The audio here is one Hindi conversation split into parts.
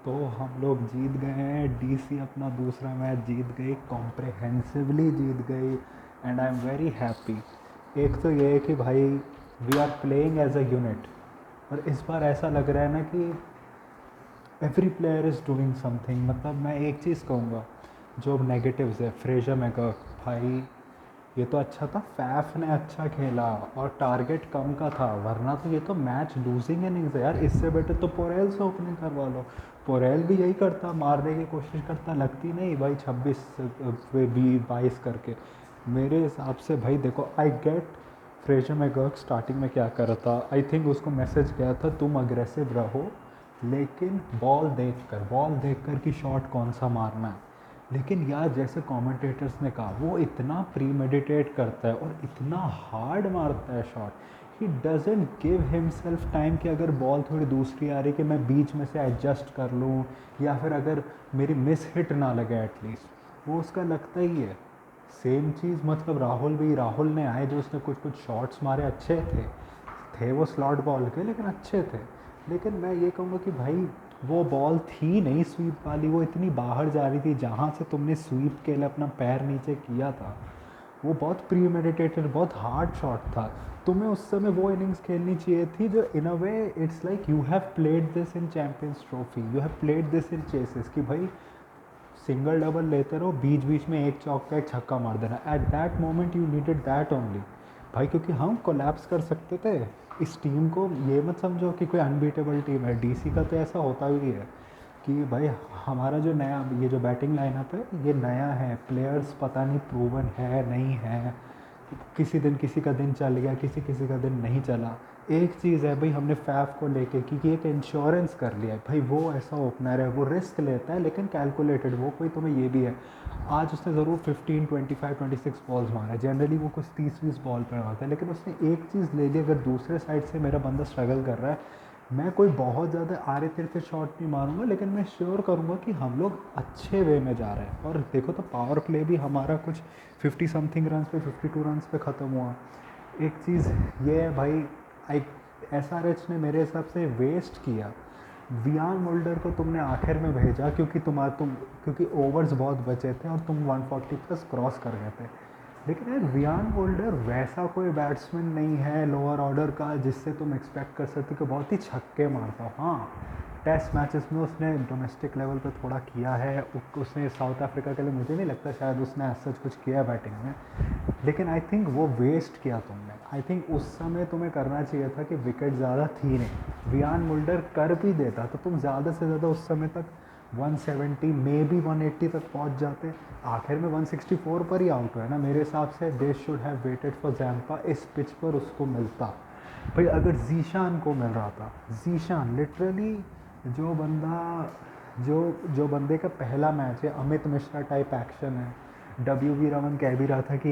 तो हम लोग जीत गए हैं, डीसी अपना दूसरा मैच जीत गई, कॉम्प्रहेंसिवली जीत गई, and I am very happy. एक तो ये है कि भाई we are playing as a unit, और इस बार ऐसा लग रहा है ना कि every player is doing something. मतलब मैं एक चीज़ कहूँगा, जो नेगेटिव्स है, फ्रेजर मैकगर्क भाई ये तो अच्छा था, फैफ ने अच्छा खेला और टारगेट कम का था, वरना तो ये तो मैच लूजिंग इनिंग्स है यार। इससे बेटर तो पोरेल से ओपनिंग करवा लो। पोरेल भी यही करता, मारने की कोशिश करता, लगती नहीं भाई 26-22 करके। मेरे हिसाब से भाई देखो, I get Fraser McGurk starting में क्या कर रहा था, आई थिंक उसको मैसेज गया था तुम अग्रेसिव रहो, लेकिन बॉल देख कर कि शॉट कौन सा मारना है। लेकिन यार जैसे कमेंटेटर्स ने कहा, वो इतना प्री मेडिटेट करता है और इतना हार्ड मारता है shot. He doesn't give himself time कि अगर बॉल थोड़ी दूसरी आ रही कि मैं बीच में से एडजस्ट कर लूँ, या फिर अगर मेरी मिस हिट ना लगे एटलीस्ट, वो उसका लगता ही है। सेम चीज़ मतलब राहुल ने आए जो उसने कुछ कुछ शॉट्स मारे, अच्छे थे वो स्लॉट बॉल के, लेकिन अच्छे थे। लेकिन मैं ये कहूँगा कि भाई वो बॉल थी नहीं स्वीप वाली, वो इतनी बाहर जा रही थी, जहाँ से तुमने स्वीप के लिए अपना पैर नीचे किया था वो बहुत प्री मेडिटेटेड, बहुत हार्ड शॉट था। तुम्हें उस समय वो इनिंग्स खेलनी चाहिए थी जो in a way it's like you have played this in champions trophy, you have played this in chases, कि भाई सिंगल डबल लेते रहो, बीच बीच में एक चौका एक छक्का मार देना। At that moment you needed that only भाई, क्योंकि हम कोलैप्स कर सकते थे इस टीम को। ये मत समझो कि कोई अनबीटेबल टीम है, डीसी का तो ऐसा होता भी है कि भाई हमारा जो नया ये जो बैटिंग लाइनअप है ये नया है, प्लेयर्स पता नहीं प्रूवन है नहीं है, किसी दिन किसी का दिन चल गया, किसी किसी का दिन नहीं चला। एक चीज़ है भाई, हमने फैफ को लेके कि एक इंश्योरेंस कर लिया है भाई, वो ऐसा ओपनर है, वो रिस्क लेता है लेकिन कैलकुलेटेड। वो कोई तुम्हें ये भी है, आज उसने ज़रूर 15 25 26 बॉल्स मारा, जनरली वो कुछ 30-20 बॉल पर मारता है, लेकिन उसने एक चीज़ ले ली, अगर दूसरे साइड से मेरा बंदा स्ट्रगल कर रहा है, मैं कोई बहुत ज़्यादा आरे तिरछे शॉट नहीं मारूंगा, लेकिन मैं श्योर करूंगा कि हम लोग अच्छे वे में जा रहे हैं। और देखो तो पावर प्ले भी हमारा कुछ 50 समथिंग रन्स पे, 52 रन्स पे ख़त्म हुआ। एक चीज़ ये है भाई, SRH ने मेरे हिसाब से वेस्ट किया। वियान मोल्डर को तुमने आखिर में भेजा क्योंकि ओवर्स बहुत बचे थे और तुम 140 प्लस क्रॉस कर गए थे। लेकिन यार वियान होल्डर वैसा कोई बैट्समैन नहीं है लोअर ऑर्डर का जिससे तुम एक्सपेक्ट कर सकते हो कि बहुत ही छक्के मारता हो। हाँ, टेस्ट मैचेस में उसने डोमेस्टिक लेवल पे थोड़ा किया है, उसने साउथ अफ्रीका के लिए मुझे नहीं लगता शायद उसने ऐसा कुछ किया है बैटिंग में, लेकिन आई थिंक वो वेस्ट किया तुमने। आई थिंक उस समय तुम्हें करना चाहिए था कि विकेट ज़्यादा थी नहीं, वियान मुल्डर कर भी देता तो तुम ज़्यादा से ज़्यादा उस समय तक 170 मे बी 180 तक पहुंच जाते। आखिर में 164 पर ही आउट हुआ है ना, मेरे हिसाब से they should have waited for Zampa, इस पिच पर उसको मिलता। भाई अगर जीशान को मिल रहा था, जीशान लिटरली जो बंदा जो जो बंदे का पहला मैच है, अमित मिश्रा टाइप एक्शन है। WV रमन कह भी रहा था कि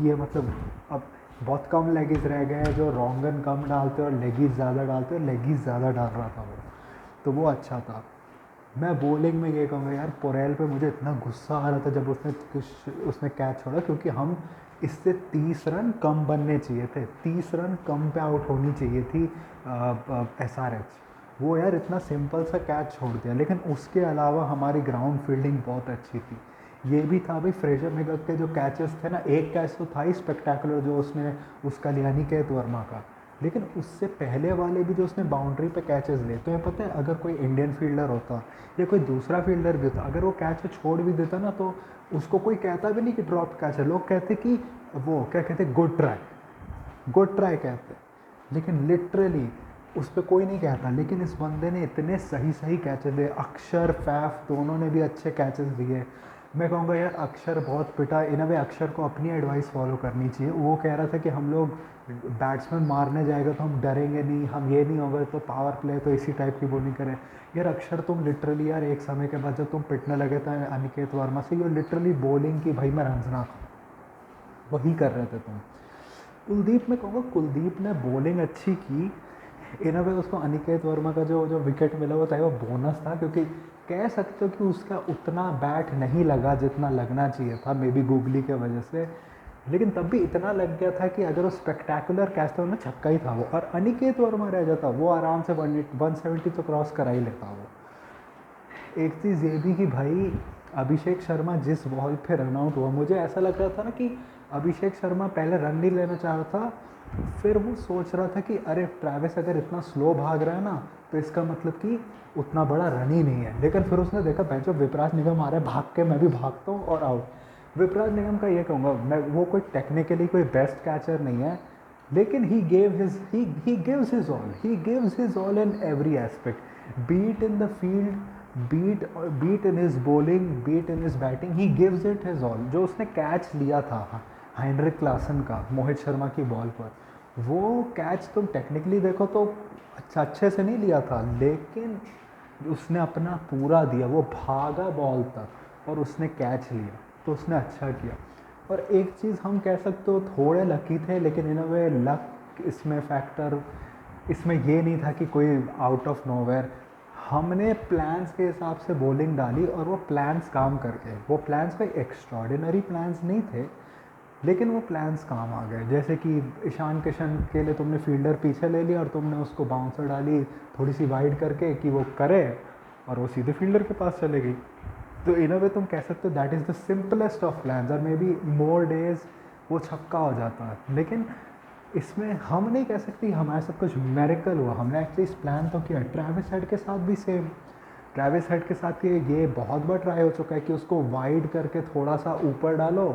ये मतलब अब बहुत कम लेगीज रह गए हैं जो रोंगन कम डालते और लेगीज ज़्यादा डालते, और लेगीज ज़्यादा डाल रहा था वो, तो वो अच्छा था। मैं बॉलिंग में ये कहूँगा यार, पोरेल पे मुझे इतना गुस्सा आ रहा था जब उसने कैच छोड़ा, क्योंकि हम इससे 30 रन कम बनने चाहिए थे, 30 रन कम पे आउट होनी चाहिए थी SRH। वो यार इतना सिंपल सा कैच छोड़ दिया, लेकिन उसके अलावा हमारी ग्राउंड फील्डिंग बहुत अच्छी थी। ये भी था भाई, फ्रेजर मैकगर्क के जो कैचेस थे ना, एक कैच तो था ही स्पेक्टेकुलर जो उसने उसका लिया अनिकेत वर्मा का, लेकिन उससे पहले वाले भी जो उसने बाउंड्री पे कैचेस लिए, तो ये पता है अगर कोई इंडियन फील्डर होता या कोई दूसरा फील्डर भी होता, अगर वो कैच छोड़ भी देता ना, तो उसको कोई कहता भी नहीं कि ड्रॉप कैच है, लोग कहते कि वो क्या कहते, गुड ट्राई, गुड ट्राई कहते। लेकिन लिटरली उस पर कोई नहीं कहता, लेकिन इस बंदे ने इतने सही सही कैचेस दिए, अक्षर फैफ दोनों ने भी अच्छे कैचेस दिए। मैं कहूँगा यार अक्षर बहुत पिटा, इन अ वे अक्षर को अपनी एडवाइस फॉलो करनी चाहिए। वो कह रहा था कि हम लोग बैट्समैन मारने जाएगा तो हम डरेंगे नहीं, हम ये नहीं होगा तो पावर प्ले तो इसी टाइप की बॉलिंग करें। यार अक्षर तुम लिटरली यार एक समय के बाद जब तुम पिटने लगे थे अनिकेत वर्मा से, ये लिटरली बॉलिंग की भाई मैं रन्स ना खाऊं, वही कर रहे थे तुम। कुलदीप, मैं कहूँगा कुलदीप ने बॉलिंग अच्छी की, इन अ वे उसको अनिकेत वर्मा का जो जो विकेट मिला वो चाहे वो बोनस था, क्योंकि कह सकते हो कि उसका उतना बैट नहीं लगा जितना लगना चाहिए था, मे बी गूगली के वजह से, लेकिन तब भी इतना लग गया था कि अगर वो स्पेक्टैकुलर कैच था ना, छक्का ही था वो, और अनिकेत वर्मा रह जाता वो आराम से 170 तो क्रॉस करा ही लेता वो। एक चीज़ ये भी कि भाई अभिषेक शर्मा जिस बॉल पे रन आउट हुआ, मुझे ऐसा लग रहा था ना कि अभिषेक शर्मा पहले रन नहीं लेना चाह रहा था, फिर वो सोच रहा था कि अरे ट्रैविस अगर इतना स्लो भाग रहा है ना तो इसका मतलब कि उतना बड़ा रन ही नहीं है। लेकिन फिर उसने देखा बेंचो विपराज निगम आ रहा है, भाग के मैं भी भागता हूँ और आउट। विपराज निगम का ये कहूँगा मैं, वो कोई टेक्निकली कोई बेस्ट कैचर नहीं है, लेकिन he gives his all in every aspect, be it in the field, be it in his bowling, be it in his batting, he gives it his all. जो उसने कैच लिया था हेनरिक क्लासन का मोहित शर्मा की बॉल पर, वो कैच तुम टेक्निकली देखो तो अच्छे से नहीं लिया था, लेकिन उसने अपना पूरा दिया, वो भागा बॉल तक और उसने कैच लिया, तो उसने अच्छा किया। और एक चीज़ हम कह सकते हो थोड़े लकी थे, लेकिन इन अ वे लक इसमें फैक्टर इसमें ये नहीं था कि कोई आउट ऑफ नोवेयर, हमने प्लान्स के हिसाब से बॉलिंग डाली और वो प्लान्स काम कर गए। वो प्लान्स कोई एक्स्ट्रॉर्डिनरी प्लान्स नहीं थे, लेकिन वो प्लान्स काम आ गए। जैसे कि ईशान किशन के लिए तुमने फील्डर पीछे ले लिया और तुमने उसको बाउंसर डाली थोड़ी सी वाइड करके कि वो करे, और वो सीधे फील्डर के पास चले गई। तो इन अ वे तुम कह सकते हो that is the simplest of plans, और मे बी मोर डेज वो छक्का हो जाता है। लेकिन इसमें हम नहीं कह सकते हमारे साथ कुछ मेरेकल हुआ, हमने एटलीस्ट प्लान तो किया। ट्रैविस हेड के साथ भी सेम, ट्रैविस हेड के साथ ये बहुत बार ट्राई हो चुका है कि उसको वाइड करके थोड़ा सा ऊपर डालो,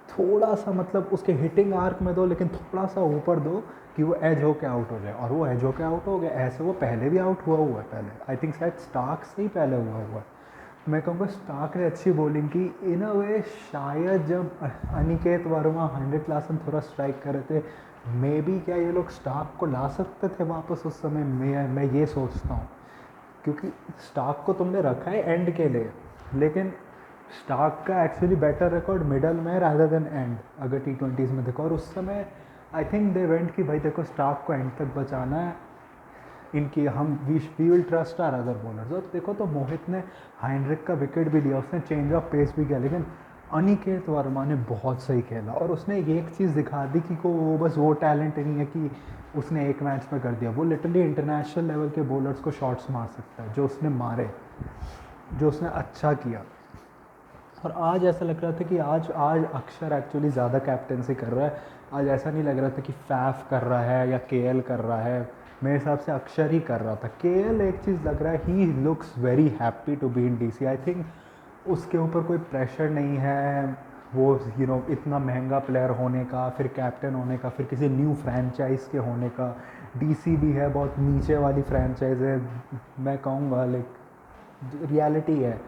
थोड़ा सा मतलब उसके हिटिंग आर्क में दो, लेकिन थोड़ा सा ऊपर दो कि वो एज होके आउट हो जाए, और वो एज होके आउट हो गया। ऐसे वो पहले भी आउट हुआ है पहले, आई थिंक शायद स्टार्क से ही पहले हुआ है। मैं कहूँगा स्टार्क ने अच्छी बॉलिंग की इन अ वे। शायद जब अनिकेत वर्मा हेनरिक क्लासन थोड़ा स्ट्राइक कर रहे थे, मे बी क्या ये लोग स्टार्क को ला सकते थे वापस उस समय, मैं ये सोचता हूँ। क्योंकि स्टार्क को तुमने रखा है एंड के लिए, लेकिन स्टार्क का एक्चुअली बेटर रिकॉर्ड मिडल में रादर देन एंड, अगर T20s में देखो। और उस समय आई थिंक दे वेंट कि भाई देखो स्टार्क को एंड तक बचाना है, इनकी हम we will trust our other bowlers. और देखो तो मोहित ने हेनरिक का विकेट भी लिया, उसने चेंज ऑफ पेस भी किया, लेकिन अनिकेत वर्मा ने बहुत सही खेला। और उसने ये एक चीज़ दिखा दी कि वो बस वो टैलेंट नहीं है कि उसने एक मैच में कर दिया, वो लिटरली इंटरनेशनल लेवल के बॉलर्स को शॉट्स मार सकता है, जो उसने मारे, जो उसने अच्छा किया। और आज ऐसा लग रहा था कि आज अक्षर एक्चुअली ज़्यादा कैप्टेंसी कर रहा है। आज ऐसा नहीं लग रहा था कि फैफ कर रहा है या केएल कर रहा है, मेरे हिसाब से अक्षर ही कर रहा था। केएल एक चीज़ लग रहा है, he looks very happy to be in DC. I think उसके ऊपर कोई प्रेशर नहीं है, वो इतना महंगा प्लेयर होने का, फिर कैप्टन होने का, फिर किसी न्यू फ्रेंचाइज के होने का। डीसी भी है बहुत नीचे वाली फ्रेंचाइज है, मैं कहूँगा लाइक रियलिटी है।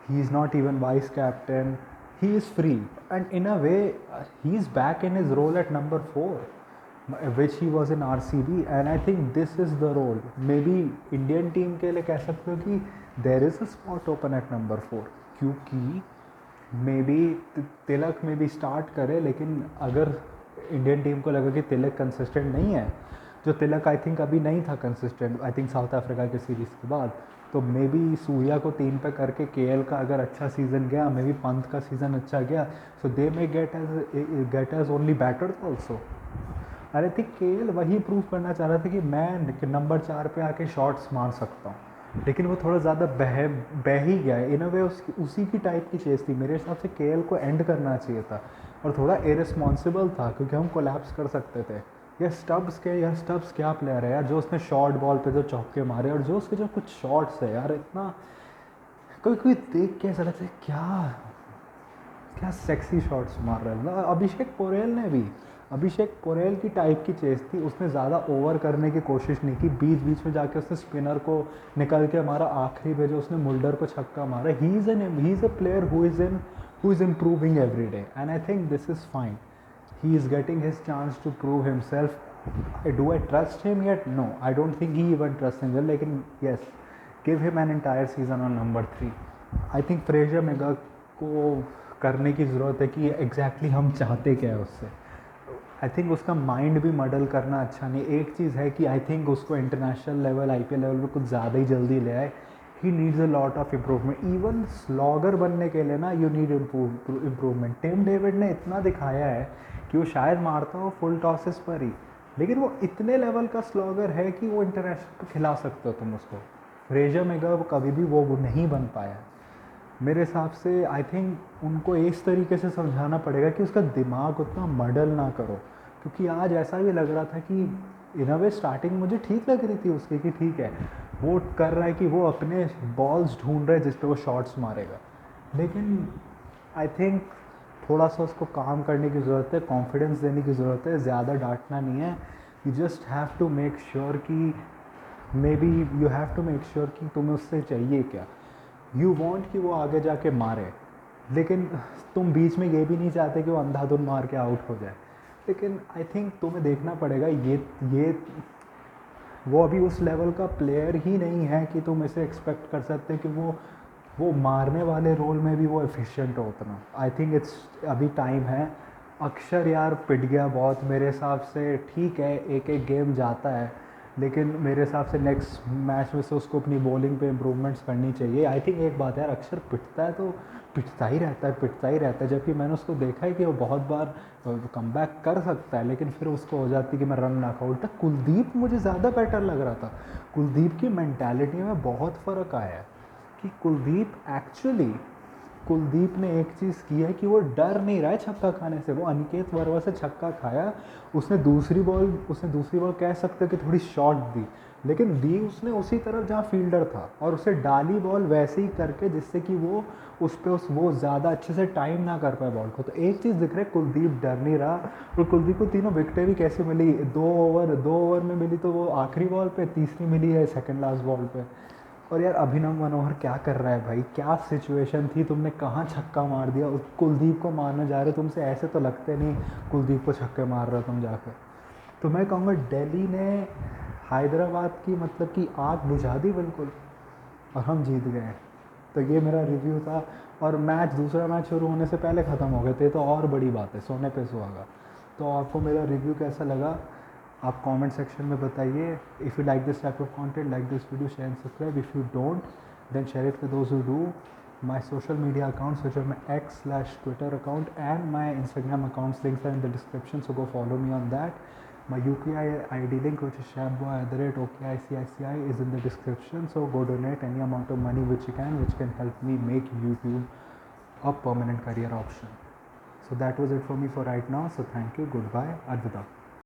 He is not even vice captain. He is free, and in a way, he is back in his role at number 4, which he was in RCB. And I think this is the role. Maybe Indian team के लिए कह सकते हो कि there is a spot open at number 4, क्योंकि maybe तिलक में भी स्टार्ट करे, लेकिन अगर इंडियन टीम को लगा कि तिलक कंसिस्टेंट नहीं है, जो तिलक आई थिंक अभी नहीं था consistent, I think south Africa के सीरीज़ के बाद, तो मे बी सूर्या को 3 पे करके केएल का अगर अच्छा सीज़न गया, मे बी पंत का सीज़न अच्छा गया, so they may get as only batters also. I think KL वही प्रूव करना चाह रहा था कि मैं नंबर 4 पे आके शॉट्स मार सकता हूँ, लेकिन वो थोड़ा ज़्यादा बह ही गया है। इन अ वे उसी की टाइप की चेज़ थी। मेरे हिसाब से केएल को एंड करना चाहिए था, और थोड़ा इररिस्पॉन्सिबल था, क्योंकि हम कोलैप्स कर सकते थे। स्टब्स क्या प्लेयर है यार, जो उसने शॉर्ट बॉल पे जो चौके मारे, और जो उसके जो कुछ शॉट्स है यार, इतना कोई देख के ऐसा लगता है क्या क्या सेक्सी शॉट्स मार रहा है ना। अभिषेक पोरेल की टाइप की चेज़ थी, उसने ज़्यादा ओवर करने की कोशिश नहीं की, बीच बीच में जाके उसने स्पिनर को निकल के मारा, आखिरी में जो उसने मुल्डर को छक्का मारा। He is a player who is improving every day, and I think this is fine. He is getting his chance to prove himself. Do I trust him yet? No, I don't think he even trusts himself. लेकिन yes, give him an entire season on number 3. I think Fraser mega को करने की ज़रूरत है कि एग्जैक्टली हम चाहते क्या है उससे। आई थिंक उसका माइंड भी मॉडल करना अच्छा नहीं। एक चीज़ है कि आई थिंक उसको इंटरनेशनल लेवल IPL लेवल पर कुछ ज़्यादा ही जल्दी ले आए। He needs a lot of improvement. Even slogger बनने के लिए ना you need improvement. Tim David ने इतना दिखाया है कि वो शायद मारता हो फुल टॉसेस पर ही, लेकिन वो इतने लेवल का स्लॉगर है कि वो इंटरनेशनल पर खिला सकते हो तुम उसको। रेजा मेगा कभी भी वो नहीं बन पाया। मेरे हिसाब से आई थिंक उनको इस तरीके से समझाना पड़ेगा कि उसका दिमाग उतना मडल ना करो, क्योंकि आज ऐसा भी लग रहा था कि इन अ वे स्टार्टिंग मुझे ठीक लग रही थी उसकी कि ठीक है वो कर रहा है कि वो अपने बॉल्स ढूंढ रहा है जिस पे वो शॉट्स मारेगा, लेकिन आई थिंक थोड़ा सा उसको काम करने की ज़रूरत है, कॉन्फिडेंस देने की ज़रूरत है, ज़्यादा डांटना नहीं है। You just have to make sure कि maybe you have to make sure कि तुम्हें उससे चाहिए क्या। यू वांट कि वो आगे जाके मारे, लेकिन तुम बीच में ये भी नहीं चाहते कि वो अंधाधुन मार के आउट हो जाए। लेकिन आई थिंक तुम्हें देखना पड़ेगा ये वो अभी उस लेवल का प्लेयर ही नहीं है कि तुम इसे एक्सपेक्ट कर सकते कि वो मारने वाले रोल में भी वो एफिशिएंट हो उतना। आई थिंक इट्स अभी टाइम है। अक्षर यार पिट गया बहुत मेरे हिसाब से, ठीक है एक एक गेम जाता है, लेकिन मेरे हिसाब से नेक्स्ट मैच में से उसको अपनी बॉलिंग पे इम्प्रूवमेंट्स करनी चाहिए। आई थिंक एक बात है यार, अक्षर पिटता है तो पिटता ही रहता है, पिटता ही रहता है, जबकि मैंने उसको देखा है कि वो बहुत बार कमबैक कर सकता है, लेकिन फिर उसको हो जाती कि मैं रन ना खाऊं। उल्टा कुलदीप मुझे ज़्यादा बेटर लग रहा था। कुलदीप की मैंटेलिटी में बहुत फ़र्क आया है कि कुलदीप ने एक चीज़ की है कि वो डर नहीं रहा है छक्का खाने से। वो अनिकेत वर्मा से छक्का खाया, उसने दूसरी बॉल कह सकते कि थोड़ी शॉर्ट दी, लेकिन दी उसने उसी तरफ जहाँ फील्डर था, और उसे डाली बॉल वैसे ही करके जिससे कि वो वो ज़्यादा अच्छे से टाइम ना कर पाए बॉल को। तो एक चीज़ दिख रहा है, कुलदीप डर नहीं रहा। और कुलदीप को तीनों विकेटें भी कैसे मिली, दो ओवर में मिली, तो वो आखिरी बॉल पे, तीसरी मिली है सेकंड लास्ट बॉल पे। और यार अभिनव मनोहर क्या कर रहा है भाई, क्या सिचुएशन थी, तुमने कहाँ छक्का मार दिया, उस कुलदीप को मारने जा रहे हो, तुमसे ऐसे तो लगते नहीं कुलदीप को छक्के मार रहे हो तुम जाकर। तो मैं कहूँगा दिल्ली ने हैदराबाद की मतलब कि आग बुझा दी बिल्कुल, और हम जीत गए। तो ये मेरा रिव्यू था। और दूसरा मैच शुरू होने से पहले ख़त्म हो गए थे, तो और बड़ी बात है, सोने पे सुहागा। तो आपको मेरा रिव्यू कैसा लगा आप कमेंट सेक्शन में बताइए। If you like this type of content, like this video, share and subscribe. If you don't, then share it with those who do. My social media accounts, which are my X/Twitter account and my Instagram accounts, links are in the description, so go follow me on that. My UPI ID link, which is shamboy@okicici, is in the description, so go donate any amount of money which you can, which can help me make YouTube a permanent career option. So that was it for me for right now, so thank you, goodbye, alvida.